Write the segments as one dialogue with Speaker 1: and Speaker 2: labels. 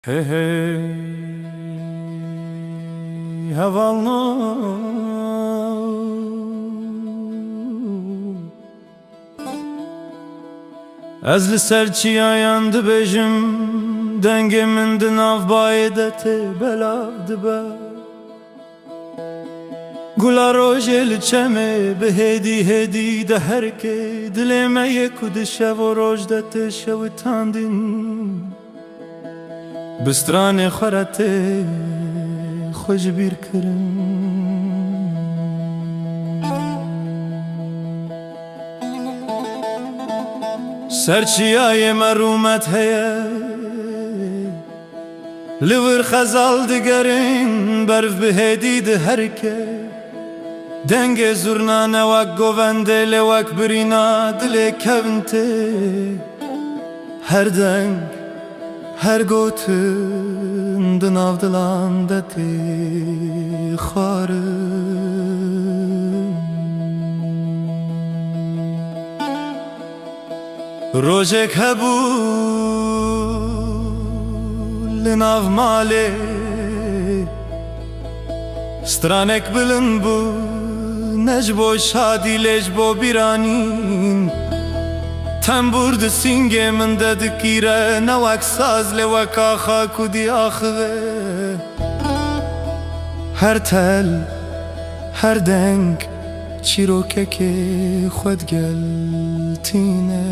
Speaker 1: Hey hey havalno Ez li ser çiya yandı bejim Dengemin di nav bayede te belavdı be Gula roje li çeme be hedi hedi de herke Dileme yeku di şevo roj de te şevitandin بستران خورته خوش بیر کرم سرچیای مرومت هیه لور خزال دگرین برف بهدید هرکه دنگ زرنانه وک گوونده لوک برینا دل کونته هر دنگ Her gotun dınavdılan da te xarım Rojek hebu linav male Stranek bilin bu necbo şadi lejbo biranin Tembur de singe min de dikire Nevak saz le vaka xaku di akhve Her tel, her denk Çirokeke xwed geltine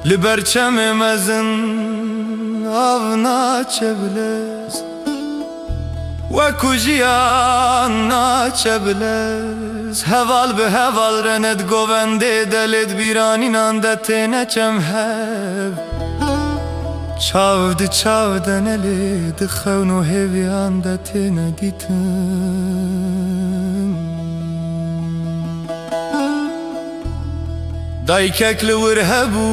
Speaker 1: Li berçeme mezin av naçebilez Veku jiyan naçebilez Heval be heval renet govende delet biranin anda tene çemhev Çavdı çavden eli dıxevnu hevi anda tene ditin Daykekli vır hebu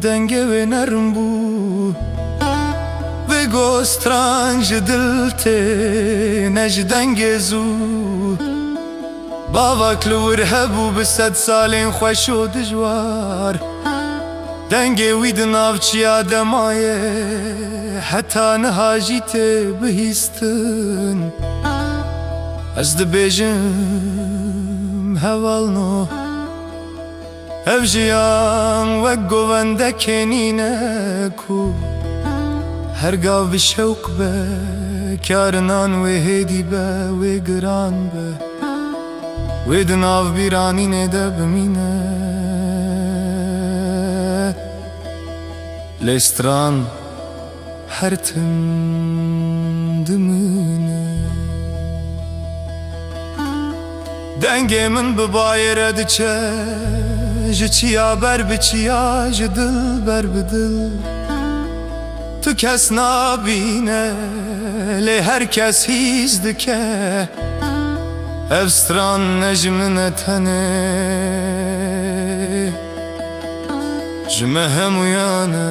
Speaker 1: denge ve nerm bu Go strange dilte nejden gezu Bavak lur hebu bised salin خوش و دجوار دنگه وید نافچی آدمایه حتی نهاجیت بهیستن از دبیجم هوالنو evjiyan ve govende kenine ku Her gav bir şevk be, kârınan ve hedi be, ve gıran be Ve dınav bir anine de bimine Lestran her tim dımine Dengemin bu bayre diçe Jiçiya ber biçiya, jidil ber bidil Tu kes nabine le herkes hiz dike Evstran necmine tene Jime hem uyane